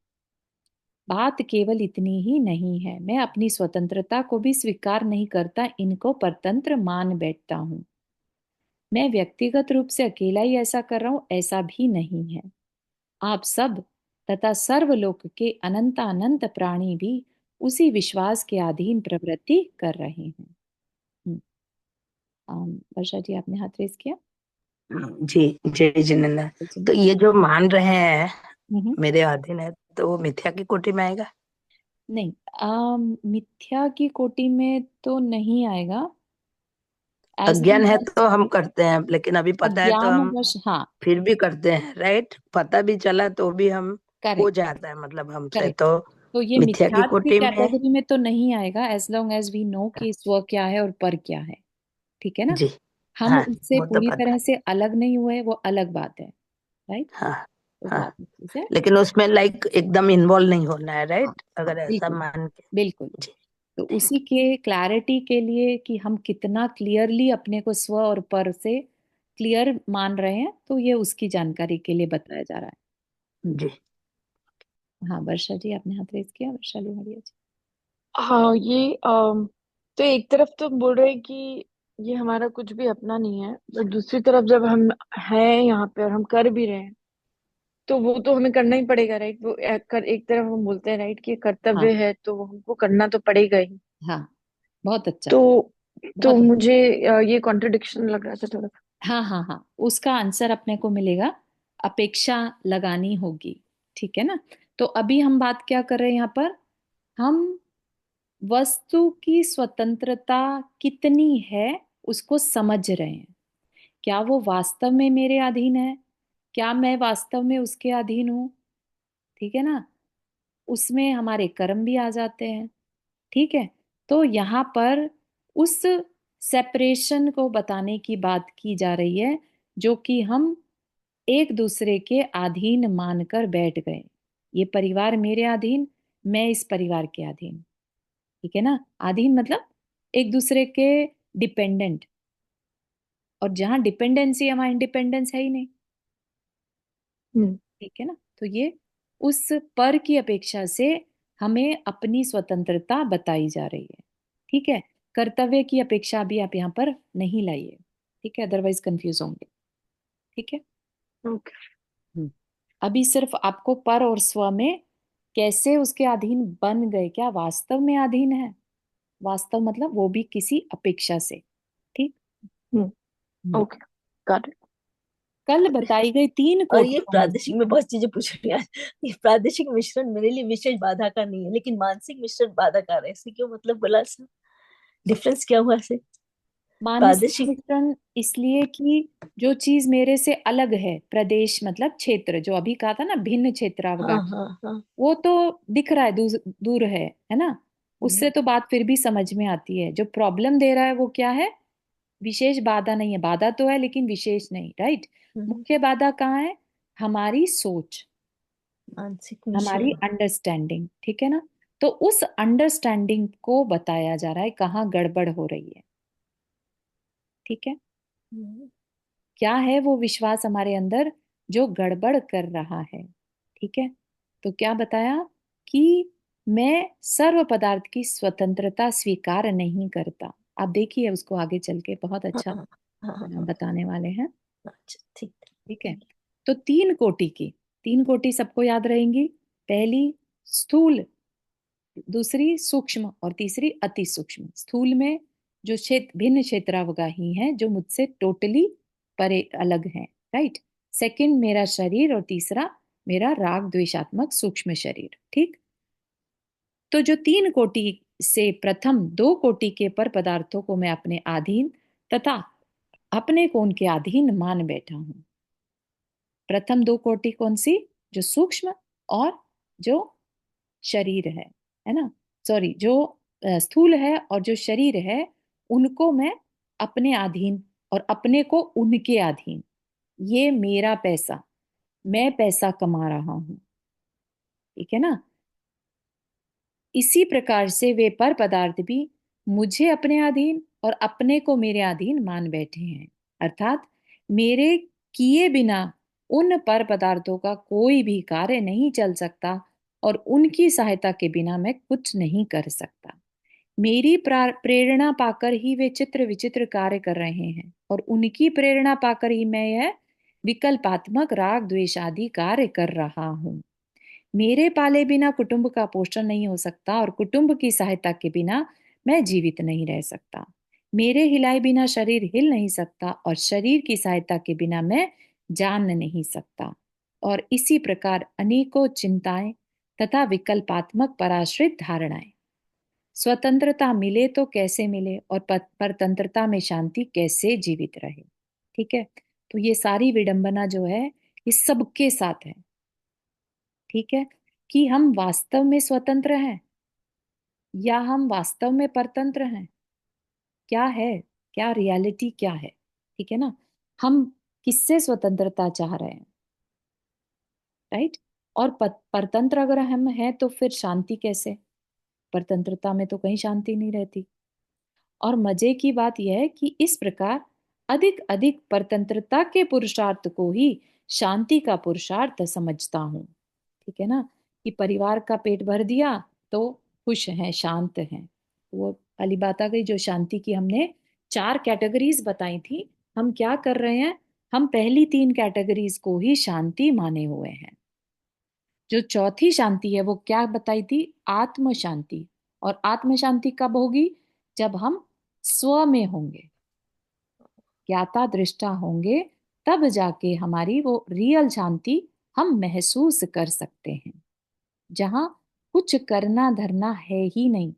बात केवल इतनी ही नहीं है, मैं अपनी स्वतंत्रता को भी स्वीकार नहीं करता, इनको परतंत्र मान बैठता हूं। मैं व्यक्तिगत रूप से अकेला ही ऐसा कर रहा हूं, ऐसा भी नहीं है। आप सब तथा सर्वलोक के अनंत अनंत प्राणी भी उसी विश्वास के अधीन प्रवृत्ति कर रहे हैं। हम्म, वर्षा जी आपने हाथ रेस किया। जी, जय जिनेन्द्र। जी। तो ये जो मान रहे हैं हम्म। मेरे अधीन है, तो वो मिथ्या की कोटि में आएगा? नहीं, मिथ्या की कोटि में तो नहीं आएगा। एज अज्ञान लॉन्ग है एज तो हम करते हैं, लेकिन अभी पता है तो अज्ञान हम वश, हाँ। फिर भी करते हैं, राइट? पता भी चला तो भी हम हो करेक्ट। जाता है, मतलब हमसे करेक्ट। तो तो ये मिथ्या की मिथ्यात्व की कोटि में। कैटेगरी में तो नहीं आएगा, as long as we know कि स्व क्या है और पर क्या है। ठीक है ना। जी, हम हाँ, उससे वो तो पूरी पता तरह है। से अलग नहीं हुए, वो अलग बात है। राइट। हाँ, तो वो हाँ, अलग चीज है। लेकिन उसमें लाइक एकदम इन्वॉल्व नहीं होना है, हाँ। राइट? हाँ अगर ऐसा बिल्कुल। मान के। बिल्कुल। जी, तो थैंक उसी के क्लैरिटी के लिए कि हम कितना क्लियरली अपने को स्व और पर से क्लियर मान रहे हैं, तो ये उसकी जानकारी के लिए बताया जा रहा है। यू। जी, हाँ वर्षा जी आपने हाथ रेज किया, वर्षा लोहरिया जी। हाँ ये तो एक तरफ तो बोल रहे हैं कि ये हमारा कुछ भी अपना नहीं है, बट दूसरी तरफ जब हम हैं यहाँ पे और हम कर भी रहे हैं, तो वो तो हमें करना ही पड़ेगा, राइट? वो एक तरफ हम बोलते हैं, राइट, कि ये कर्तव्य हाँ। है तो वो हमको करना तो पड़ेगा ही। हाँ बहुत अच्छा। तो बहुत अच्छा। मुझे ये कॉन्ट्रडिक्शन लग रहा था थोड़ा। हाँ हाँ हाँ, उसका आंसर अपने को मिलेगा, अपेक्षा लगानी होगी। ठीक है ना। तो अभी हम बात क्या कर रहे हैं यहाँ पर? हम वस्तु की स्वतंत्रता कितनी है उसको समझ रहे हैं। क्या वो वास्तव में मेरे अधीन है? क्या मैं वास्तव में उसके अधीन हूँ? ठीक है ना। उसमें हमारे कर्म भी आ जाते हैं। ठीक है। तो यहाँ पर उस सेपरेशन को बताने की बात की जा रही है, जो कि हम एक दूसरे के अधीन मानकर बैठ गए। ये परिवार मेरे अधीन, मैं इस परिवार के अधीन। ठीक है ना। अधीन मतलब एक दूसरे के डिपेंडेंट, और जहां डिपेंडेंसी है वहां इंडिपेंडेंस है ही नहीं। हम्म। ठीक है ना। तो ये उस पर की अपेक्षा से हमें अपनी स्वतंत्रता बताई जा रही है। ठीक है। कर्तव्य की अपेक्षा भी आप यहाँ पर नहीं लाइए। ठीक है, अदरवाइज कंफ्यूज होंगे। ठीक है। ओके। हम्म। अभी सिर्फ आपको पर और स्व में कैसे उसके अधीन बन गए, क्या वास्तव में अधीन है? वास्तव मतलब वो भी किसी अपेक्षा से। ठीक। हम्म। हम्म। Okay, got it. कल बताई गई तीन और ये कोटियों में प्रादेशिक से। में बहुत चीजें पूछ रही हैं। ये प्रादेशिक मिश्रण मेरे लिए विशेष बाधा का नहीं है, लेकिन मानसिक मिश्रण बाधा का है। ऐसे क्यों, मतलब बोला सर, डिफरेंस क्या हुआ से? मानसिक प्रादेशिक। मिश्रण इसलिए कि जो चीज मेरे से अलग है, प्रदेश मतलब क्षेत्र, जो अभी कहा था ना भिन्न हाँ क्षेत्रावकाश, हाँ हाँ। वो तो दिख रहा है, दूर दूर है ना। हम्म, उससे तो बात फिर भी समझ में आती है। जो प्रॉब्लम दे रहा है वो क्या है? विशेष बाधा नहीं है, बाधा तो है लेकिन विशेष नहीं, राइट। हम्म, मुख्य बाधा कहाँ है? हमारी सोच, मानसिक हमारी मिश्रण। अंडरस्टैंडिंग, ठीक है ना। तो उस अंडरस्टैंडिंग को बताया जा रहा है कहाँ गड़बड़ हो रही है, ठीक है। हम्म, क्या है वो विश्वास हमारे अंदर जो गड़बड़ कर रहा है, ठीक है। तो क्या बताया कि मैं सर्व पदार्थ की स्वतंत्रता स्वीकार नहीं करता। आप देखिए उसको आगे चल के बहुत हाँ अच्छा हाँ हाँ हाँ हाँ, बताने वाले हैं, अच्छा ठीक है, ठीक है। बताइए। तो तीन कोटि सबको याद रहेंगी। पहली स्थूल, दूसरी सूक्ष्म और तीसरी अति सूक्ष्म। स्थूल में जो क्षेत्र भिन्न क्षेत्रावगाही हैं जो मुझसे टोटली परे अलग हैं, राइट। सेकंड मेरा शरीर और तीसरा मेरा राग द्वेषात्मक सूक्ष्म शरीर, ठीक। तो जो तीन कोटि से प्रथम दो कोटि के पर पदार्थों को मैं अपने अधीन तथा अपने को उनके अधीन मान बैठा हूं। प्रथम दो कोटि कौन सी? जो सूक्ष्म और जो शरीर है ना, सॉरी, जो स्थूल है और जो शरीर है, उनको मैं अपने अधीन और अपने को उनके अधीन। ये मेरा पैसा, मैं पैसा कमा रहा हूं, ठीक है ना। इसी प्रकार से वे पर पदार्थ भी मुझे अपने अधीन और अपने को मेरे अधीन मान बैठे हैं। अर्थात मेरे किए बिना उन पर पदार्थों का कोई भी कार्य नहीं चल सकता और उनकी सहायता के बिना मैं कुछ नहीं कर सकता। मेरी प्रेरणा पाकर ही वे चित्र विचित्र कार्य कर रहे हैं और उनकी प्रेरणा पाकर ही मैं यह विकल्पात्मक राग द्वेष आदि कार्य कर रहा हूं। मेरे पाले बिना कुटुंब का पोषण नहीं हो सकता और कुटुंब की सहायता के बिना मैं जीवित नहीं रह सकता। मेरे हिलाए बिना शरीर हिल नहीं सकता और शरीर की सहायता के बिना मैं जान नहीं सकता। और इसी प्रकार अनेकों चिंताएं तथा विकल्पात्मक पराश्रित धारणाएं। स्वतंत्रता मिले तो कैसे मिले और परतंत्रता में शांति कैसे जीवित रहे, ठीक है। तो ये सारी विडंबना जो है ये सबके साथ है, ठीक है। कि हम वास्तव में स्वतंत्र हैं या हम वास्तव में परतंत्र हैं, क्या है, क्या रियलिटी क्या है, ठीक है ना। हम किससे स्वतंत्रता चाह रहे हैं, राइट। और परतंत्र अगर हम हैं तो फिर शांति कैसे? परतंत्रता में तो कहीं शांति नहीं रहती। और मजे की बात यह है कि इस प्रकार अधिक अधिक परतंत्रता के पुरुषार्थ को ही शांति का पुरुषार्थ समझता हूं, ठीक है ना। कि परिवार का पेट भर दिया तो खुश हैं, शांत हैं। वो वाली बात आ गई जो शांति की हमने चार कैटेगरीज बताई थी। हम क्या कर रहे हैं? हम पहली तीन कैटेगरीज को ही शांति माने हुए हैं। जो चौथी शांति है वो क्या बताई थी? आत्म शांति। और आत्म शांति कब होगी? जब हम स्व में होंगे, ज्ञाता दृष्टा होंगे, तब जाके हमारी वो रियल शांति हम महसूस कर सकते हैं, जहां कुछ करना धरना है ही नहीं,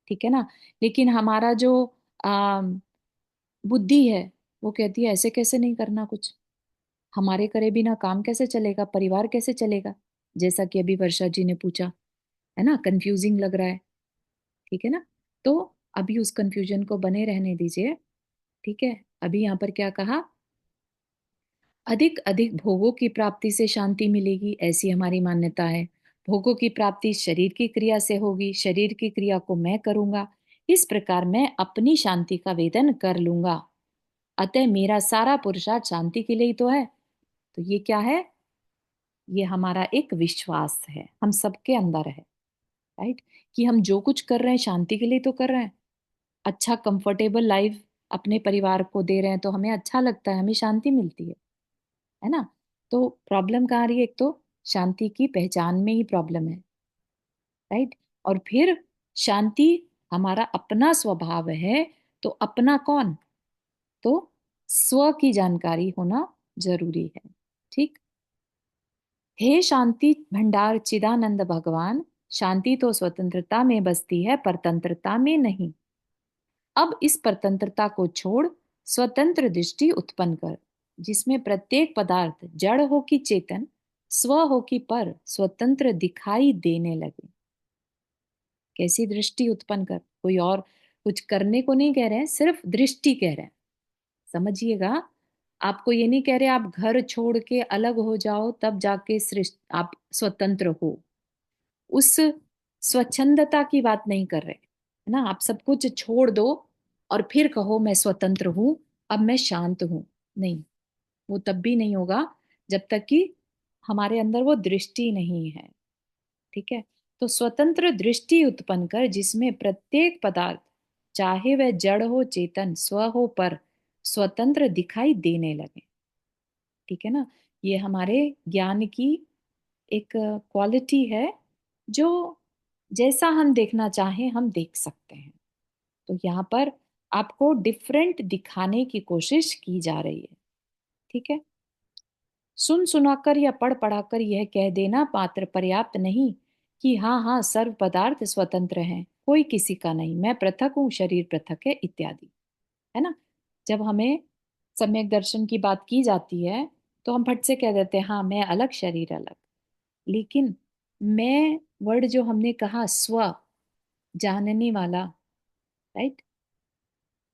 ठीक है ना। लेकिन हमारा जो आ, बुद्धि है वो कहती है ऐसे कैसे नहीं करना कुछ, हमारे करे बिना काम कैसे चलेगा, परिवार कैसे चलेगा। जैसा कि अभी वर्षा जी ने पूछा, है ना, कंफ्यूजिंग लग रहा है, ठीक है ना। तो अभी उस कंफ्यूजन को बने रहने दीजिए, ठीक है। अभी यहाँ पर क्या कहा? अधिक अधिक भोगों की प्राप्ति से शांति मिलेगी, ऐसी हमारी मान्यता है। भोगों की प्राप्ति शरीर की क्रिया से होगी, शरीर की क्रिया को मैं करूंगा, इस प्रकार मैं अपनी शांति का वेदन कर लूंगा। अतः मेरा सारा पुरुषार्थ शांति के लिए ही तो है। तो ये क्या है? ये हमारा एक विश्वास है, हम सबके अंदर है, राइट। कि हम जो कुछ कर रहे हैं शांति के लिए तो कर रहे हैं। अच्छा कंफर्टेबल लाइफ अपने परिवार को दे रहे हैं तो हमें अच्छा लगता है, हमें शांति मिलती है ना। तो प्रॉब्लम कहाँ आ रही है? एक तो शांति की पहचान में ही प्रॉब्लम है, राइट। और फिर शांति हमारा अपना स्वभाव है, तो अपना कौन? तो स्व की जानकारी होना जरूरी है, ठीक। हे शांति भंडार चिदानंद भगवान, शांति तो स्वतंत्रता में बसती है, परतंत्रता में नहीं। अब इस परतंत्रता को छोड़ स्वतंत्र दृष्टि उत्पन्न कर, जिसमें प्रत्येक पदार्थ जड़ हो कि चेतन, स्व हो कि पर, स्वतंत्र दिखाई देने लगे। कैसी दृष्टि उत्पन्न कर? कोई और कुछ करने को नहीं कह रहे हैं, सिर्फ दृष्टि कह रहे हैं, समझिएगा, आपको ये नहीं कह रहे आप घर छोड़ के अलग हो जाओ तब जाके सृष्टि आप स्वतंत्र हो, उस स्वच्छंदता की बात नहीं कर रहे, है ना। आप सब कुछ छोड़ दो और फिर कहो मैं स्वतंत्र हूं, अब मैं शांत हूं। नहीं, वो तब भी नहीं होगा जब तक कि हमारे अंदर वो दृष्टि नहीं है। ठीक है, तो स्वतंत्र दृष्टि उत्पन्न कर जिसमें प्रत्येक पदार्थ, चाहे वह जड़ हो चेतन स्व हो, पर स्वतंत्र दिखाई देने लगे। ठीक है ना, ये हमारे ज्ञान की एक क्वालिटी है, जो जैसा हम देखना चाहें हम देख सकते हैं। तो यहाँ पर आपको डिफरेंट दिखाने की कोशिश की जा रही है। ठीक है, सुन सुनाकर या पढ़ पढ़ाकर यह कह देना पात्र पर्याप्त नहीं कि हाँ हाँ सर्व पदार्थ स्वतंत्र हैं, कोई किसी का नहीं, मैं पृथक हूँ, शरीर पृथक है इत्यादि, है ना। जब हमें सम्यक दर्शन की बात की जाती है तो हम फट से कह देते हैं हाँ मैं अलग, शरीर अलग। लेकिन मैं वर्ड जो हमने कहा, स्व, जानने वाला, राइट,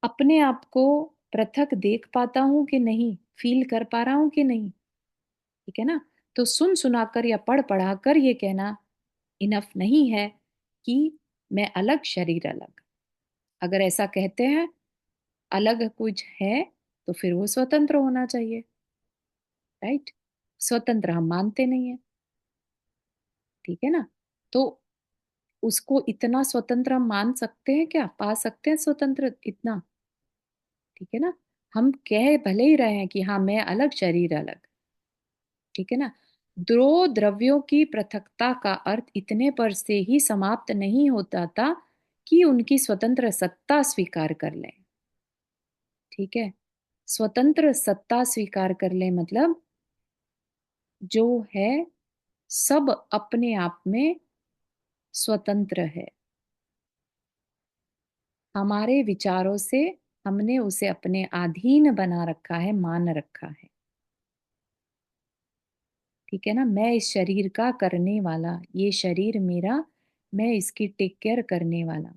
अपने आप को पृथक देख पाता हूं कि नहीं, फील कर पा रहा हूं कि नहीं। ठीक है ना, तो सुन सुनाकर या पढ़ पढ़ाकर ये कहना इनफ नहीं है कि मैं अलग, शरीर अलग। अगर ऐसा कहते हैं अलग कुछ है तो फिर वो स्वतंत्र होना चाहिए, राइट। स्वतंत्र हम मानते नहीं है। ठीक है ना, तो उसको इतना स्वतंत्र हम मान सकते हैं क्या, पा सकते हैं स्वतंत्र इतना? ठीक है ना, हम कह भले ही रहे हैं कि हाँ मैं अलग, शरीर अलग। ठीक है ना, दो द्रव्यों की पृथकता का अर्थ इतने पर से ही समाप्त नहीं होता था कि उनकी स्वतंत्र सत्ता स्वीकार कर लें। ठीक है, स्वतंत्र सत्ता स्वीकार कर ले मतलब जो है सब अपने आप में स्वतंत्र है। हमारे विचारों से हमने उसे अपने अधीन बना रखा है, मान रखा है। ठीक है ना, मैं इस शरीर का करने वाला, ये शरीर मेरा, मैं इसकी टेक केयर करने वाला।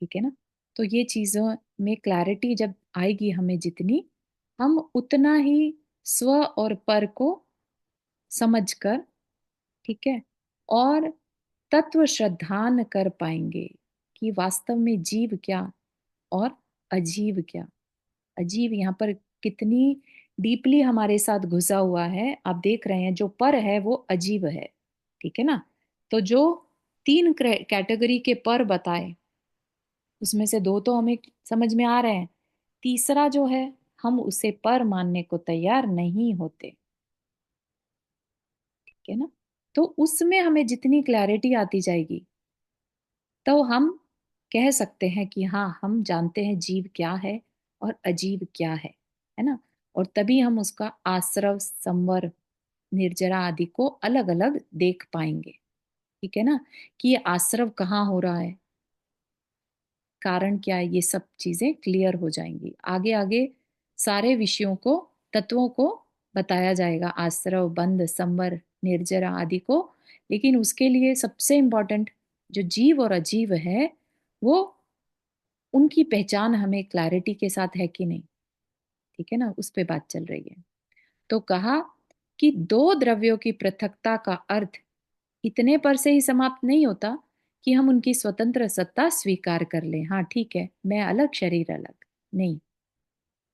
ठीक है ना, तो ये चीजों में क्लैरिटी जब आएगी हमें जितनी, हम उतना ही स्व और पर को समझकर, ठीक है, और तत्व श्रद्धान कर पाएंगे कि वास्तव में जीव क्या और अजीव क्या। अजीब यहाँ पर कितनी डीपली हमारे साथ घुसा हुआ है, आप देख रहे हैं। जो पर है वो अजीब है। ठीक है ना, तो जो तीन कैटेगरी के पर बताए उसमें से दो तो हमें समझ में आ रहे हैं, तीसरा जो है हम उसे पर मानने को तैयार नहीं होते। ठीक है ना, तो उसमें हमें जितनी क्लैरिटी आती जाएगी तो हम कह सकते हैं कि हाँ हम जानते हैं जीव क्या है और अजीब क्या है ना। और तभी हम उसका आश्रव, संवर, निर्जरा आदि को अलग अलग देख पाएंगे। ठीक है ना, कि ये आश्रव कहाँ हो रहा है, कारण क्या है, ये सब चीजें क्लियर हो जाएंगी। आगे आगे सारे विषयों को, तत्वों को बताया जाएगा, आश्रव, बंध, संवर, निर्जरा आदि को। लेकिन उसके लिए सबसे इंपॉर्टेंट जो जीव और अजीव है, वो उनकी पहचान हमें क्लैरिटी के साथ है कि नहीं। ठीक है ना, उस पे बात चल रही है। तो कहा कि दो द्रव्यों की पृथकता का अर्थ इतने पर से ही समाप्त नहीं होता कि हम उनकी स्वतंत्र सत्ता स्वीकार कर लें। हाँ ठीक है, मैं अलग, शरीर अलग। नहीं,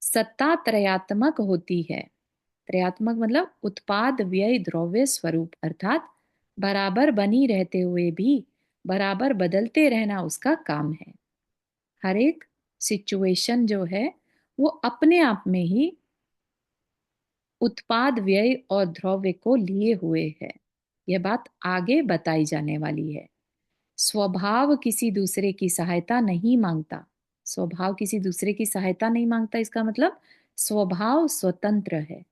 सत्ता त्रयात्मक होती है। त्रयात्मक मतलब उत्पाद, व्यय, द्रव्य, स्वरूप, अर्थात बराबर बनी रहते हुए भी बराबर बदलते रहना उसका काम है। हर एक सिचुएशन जो है वो अपने आप में ही उत्पाद, व्यय और द्रव्य को लिए हुए है। यह बात आगे बताई जाने वाली है। स्वभाव किसी दूसरे की सहायता नहीं मांगता। स्वभाव किसी दूसरे की सहायता नहीं मांगता, इसका मतलब स्वभाव स्वतंत्र है।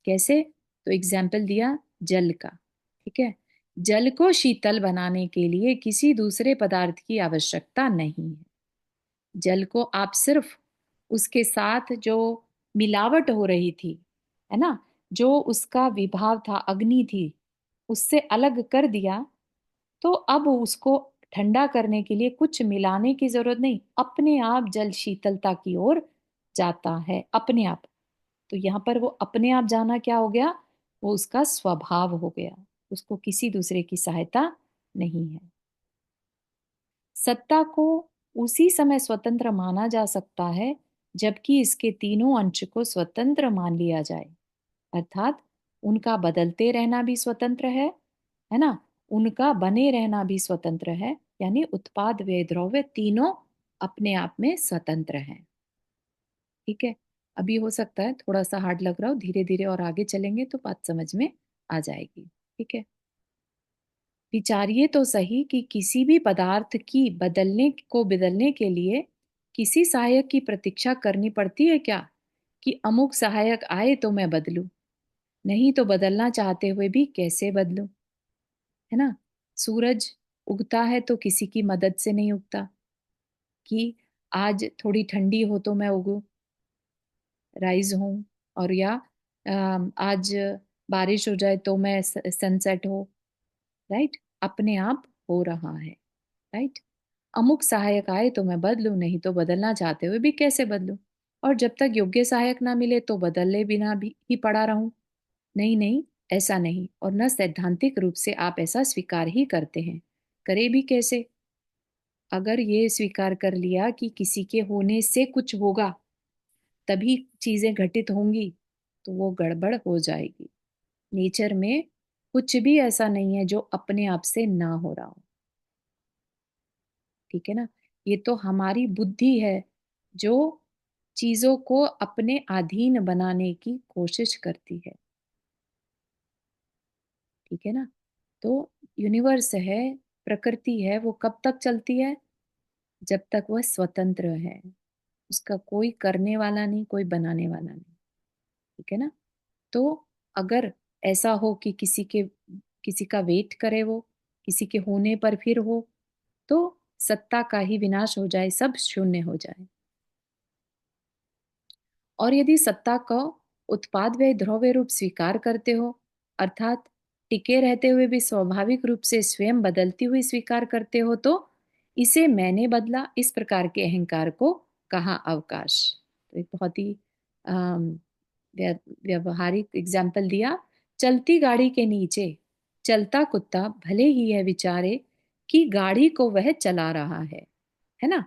कैसे? तो एग्जाम्पल दिया जल का। ठीक है, जल को शीतल बनाने के लिए किसी दूसरे पदार्थ की आवश्यकता नहीं है। जल को आप सिर्फ उसके साथ जो मिलावट हो रही थी, है ना, जो उसका विभाव था, अग्नि थी, उससे अलग कर दिया तो अब उसको ठंडा करने के लिए कुछ मिलाने की जरूरत नहीं, अपने आप जल शीतलता की ओर जाता है, अपने आप। तो यहाँ पर वो अपने आप जाना क्या हो गया, वो उसका स्वभाव हो गया, उसको किसी दूसरे की सहायता नहीं है। सत्ता को उसी समय स्वतंत्र माना जा सकता है जबकि इसके तीनों अंश को स्वतंत्र मान लिया जाए, अर्थात उनका बदलते रहना भी स्वतंत्र है ना, उनका बने रहना भी स्वतंत्र है, यानी उत्पाद व्यय द्रव्य तीनों अपने आप में स्वतंत्र हैं। ठीक है, अभी हो सकता है थोड़ा सा हार्ड लग रहा हो, धीरे धीरे और आगे चलेंगे तो बात समझ में आ जाएगी। ठीक है, विचारिए तो सही कि किसी भी पदार्थ की बदलने के लिए किसी सहायक की प्रतीक्षा करनी पड़ती है क्या, कि अमुक सहायक आए तो मैं बदलूं, नहीं तो बदलना चाहते हुए भी कैसे बदलूं, है ना। सूरज उगता है तो किसी की मदद से नहीं उगता, कि आज थोड़ी ठंडी हो तो मैं उगूं, राइज हूं, और या आज बारिश हो जाए तो मैं सनसेट हो, राइट, अपने आप हो रहा है, राइट। अमुक सहायक आए तो मैं बदलूं, नहीं तो बदलना चाहते हुए भी कैसे बदलूं, और जब तक योग्य सहायक ना मिले तो बदले बिना भी ही पड़ा रहूं, नहीं नहीं, ऐसा नहीं, और न सैद्धांतिक रूप से आप ऐसा स्वीकार ही करते हैं, करे भी कैसे। अगर ये स्वीकार कर लिया कि किसी के होने से कुछ होगा तभी चीजें घटित होंगी, तो वो गड़बड़ हो जाएगी। नेचर में कुछ भी ऐसा नहीं है जो अपने आप से ना हो रहा हो, ठीक है ना। ये तो हमारी बुद्धि है जो चीजों को अपने अधीन बनाने की कोशिश करती है, ठीक है ना। तो यूनिवर्स है, प्रकृति है, वो कब तक चलती है, जब तक वह स्वतंत्र है, उसका कोई करने वाला नहीं, कोई बनाने वाला नहीं, ठीक है ना। तो अगर ऐसा हो कि किसी का वेट करे, वो किसी के होने पर फिर हो, तो सत्ता का ही विनाश हो जाए, सब शून्य हो जाए। और यदि सत्ता को उत्पाद व द्रव्य रूप स्वीकार करते हो, अर्थात टिके रहते हुए भी स्वाभाविक रूप से स्वयं बदलती हुई स्वीकार करते हो, तो इसे मैंने बदला, इस प्रकार के अहंकार को कहा अवकाश। तो एक बहुत ही अम, व्यवहारिक एग्जाम्पल दिया। चलती गाड़ी के नीचे चलता कुत्ता भले ही यह विचारे कि गाड़ी को वह चला रहा है ना।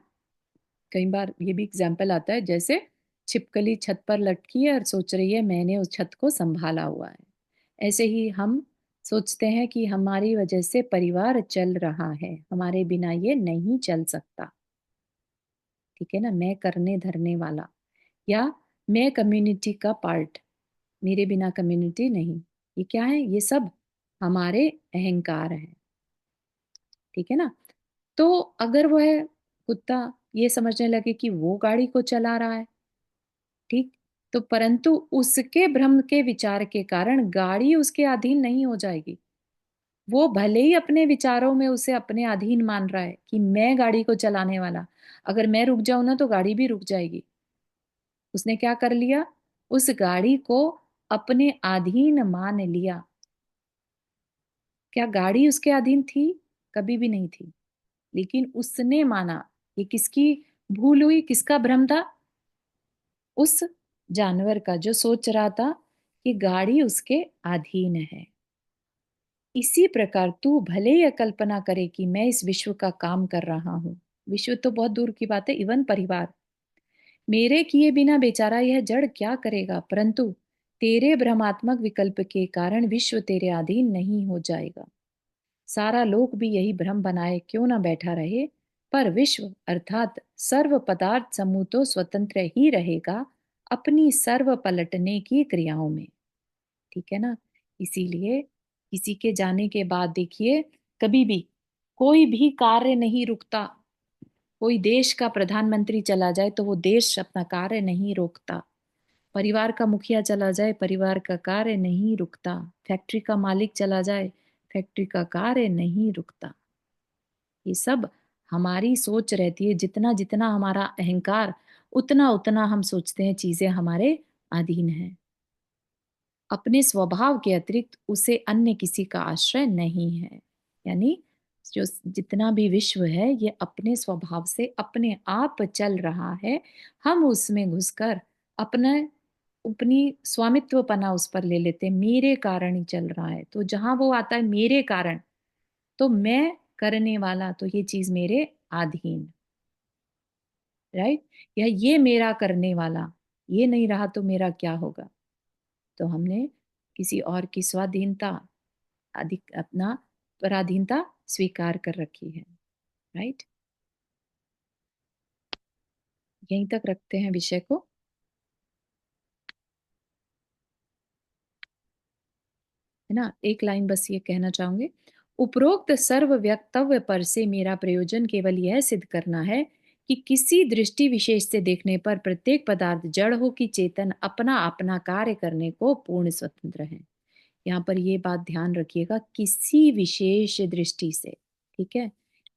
कई बार ये भी एग्जाम्पल आता है, जैसे छिपकली छत पर लटकी है और सोच रही है मैंने उस छत को संभाला हुआ है, ऐसे ही हम सोचते हैं कि हमारी वजह से परिवार चल रहा है, हमारे बिना ये नहीं चल सकता, ठीक है ना। मैं करने धरने वाला, या मैं कम्युनिटी का पार्ट, मेरे बिना कम्युनिटी नहीं, ये क्या है, ये सब हमारे अहंकार है, ठीक है ना। तो अगर वह कुत्ता ये समझने लगे कि वो गाड़ी को चला रहा है, ठीक, तो परंतु उसके भ्रम के विचार के कारण गाड़ी उसके अधीन नहीं हो जाएगी। वो भले ही अपने विचारों में उसे अपने अधीन मान रहा है कि मैं गाड़ी को चलाने वाला, अगर मैं रुक जाऊं ना तो गाड़ी भी रुक जाएगी। उसने क्या कर लिया, उस गाड़ी को अपने अधीन मान लिया। क्या गाड़ी उसके अधीन थी, कभी भी नहीं थी, लेकिन उसने माना। ये किसकी भूल हुई, किसका भ्रम था, उस जानवर का, जो सोच रहा था कि गाड़ी उसके अधीन है। इसी प्रकार तू भले यह कल्पना करे कि मैं इस विश्व का काम कर रहा हूं, विश्व तो बहुत दूर की बात है, इवन परिवार, मेरे किए बिना बेचारा यह जड़ क्या करेगा, परंतु तेरे भ्रमात्मक विकल्प के कारण विश्व तेरे अधीन नहीं हो जाएगा। सारा लोक भी यही भ्रम बनाए क्यों ना बैठा रहे, पर विश्व अर्थात सर्व पदार्थ समूह तो स्वतंत्र ही रहेगा अपनी सर्व पलटने की क्रियाओं में, ठीक है ना। इसीलिए किसी के जाने के बाद देखिए, कभी भी कोई भी कार्य नहीं रुकता। कोई देश का प्रधानमंत्री चला जाए तो वो देश अपना कार्य नहीं रोकता, परिवार का मुखिया चला जाए परिवार का कार्य नहीं रुकता, फैक्ट्री का मालिक चला जाए फैक्ट्री का कार्य नहीं रुकता। ये सब हमारी सोच रहती है, जितना जितना हमारा अहंकार, उतना उतना हम सोचते हैं चीजें हमारे अधीन हैं। अपने स्वभाव के अतिरिक्त उसे अन्य किसी का आश्रय नहीं है, यानी जो जितना भी विश्व है ये अपने स्वभाव से अपने आप चल रहा है। हम उसमें घुसकर अपना अपनी स्वामित्वपना उस पर ले लेते हैं, मेरे कारण ही चल रहा है। तो जहां वो आता है मेरे कारण, तो मैं करने वाला, तो ये चीज मेरे अधीन, राइट। या ये मेरा करने वाला, ये नहीं रहा तो मेरा क्या होगा। तो हमने किसी और की स्वाधीनता, अधिक अपना पराधीनता स्वीकार कर रखी है, राइट। यहीं तक रखते हैं विषय को। है ना, एक लाइन बस ये कहना चाहूंगे। उपरोक्त सर्व वक्तव्य पर से मेरा प्रयोजन केवल यह सिद्ध करना है कि किसी दृष्टि विशेष से देखने पर प्रत्येक पदार्थ जड़ हो कि चेतन अपना अपना कार्य करने को पूर्ण स्वतंत्र है। यहाँ पर ये बात ध्यान रखिएगा, किसी विशेष दृष्टि से, ठीक है।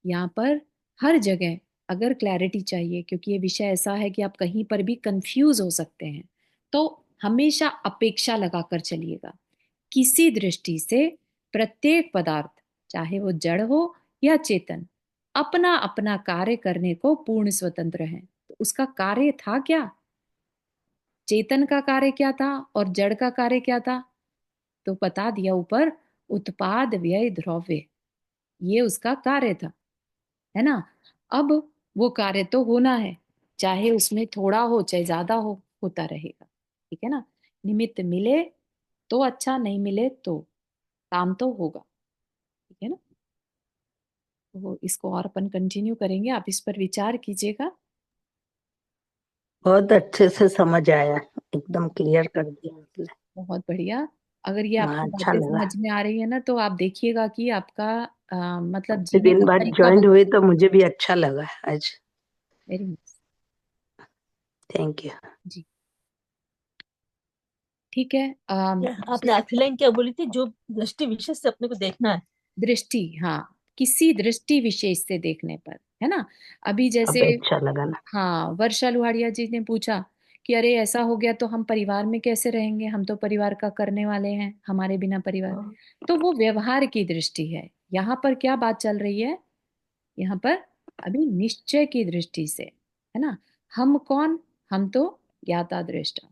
यहाँ पर हर जगह अगर क्लैरिटी चाहिए, क्योंकि ये विषय ऐसा है कि आप कहीं पर भी कंफ्यूज हो सकते हैं, तो हमेशा अपेक्षा लगाकर चलिएगा। किसी दृष्टि से प्रत्येक पदार्थ, चाहे वो जड़ हो या चेतन, अपना अपना कार्य करने को पूर्ण स्वतंत्र है। तो उसका कार्य था क्या, चेतन का कार्य क्या था और जड़ का कार्य क्या था, तो बता दिया ऊपर, उत्पाद व्यय द्रव्य, ये उसका कार्य था, है ना। अब वो कार्य तो होना है, चाहे उसमें थोड़ा हो चाहे ज्यादा हो, होता रहेगा, ठीक है ना। निमित्त मिले तो अच्छा, नहीं मिले तो काम तो होगा, ठीक है ना। तो इसको और अपन कंटिन्यू करेंगे, आप इस पर विचार कीजिएगा। बहुत अच्छे से समझ आया, एकदम क्लियर कर दिया आपने। बहुत बढ़िया। अगर ये आपको अच्छा बातें लगा। समझ में आ रही है ना, तो आप देखिएगा कि आपका मतलब काफी जीने दिन का बाद तरीका ज्वाइन बदल। हुई तो मुझे भी अच्छा लगा आज। Very nice. Thank you. जी, ठीक है। आपने आखिरी लाइन क्या बोली थी, जो दृष्टि विशेष से अपने को देखना है? दृष्टि, हाँ, किसी दृष्टि विशेष से देखने पर, है ना। अभी अब जैसे, अच्छा लगा ना। हाँ, वर्षा लुहाड़िया जी ने पूछा कि अरे ऐसा हो गया तो हम परिवार में कैसे रहेंगे, हम तो परिवार का करने वाले हैं, हमारे बिना परिवार। तो वो व्यवहार की दृष्टि है। यहाँ पर क्या बात चल रही है, यहाँ पर अभी निश्चय की दृष्टि से, है ना। हम कौन, हम तो ज्ञाता दृष्टा,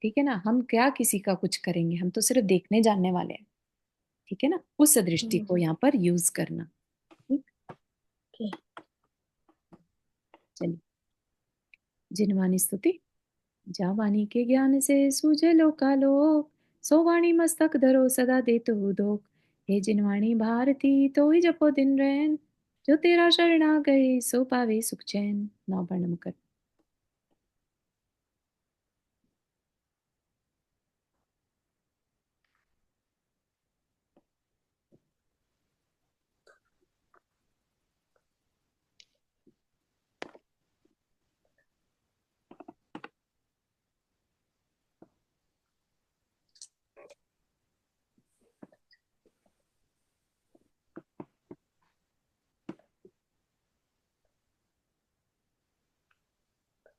ठीक है ना। हम क्या किसी का कुछ करेंगे, हम तो सिर्फ देखने जानने वाले हैं, ठीक है ना। उस दृष्टि को यहाँ पर यूज करना, ठीक। चलिए, जिनवानी स्तुति। जा वाणी के ज्ञान से सूझे लोकालोक, सो वाणी मस्तक धरो सदा दे तो दोख। हे जिनवाणी भारती तो ही जपो दिन रैन, जो तेरा शरण आ गए सो पावे सुख चैन। नौ वर्णम कर।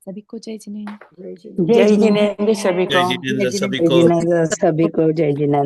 सभी को जय जिनेन्द्र। जय जय जिनेन्द्र। जिनेन्द्र सभी जय को। जितेंद्र सभी जय को। जिनेन्द्र सभी को। जय जिनेन्द्र।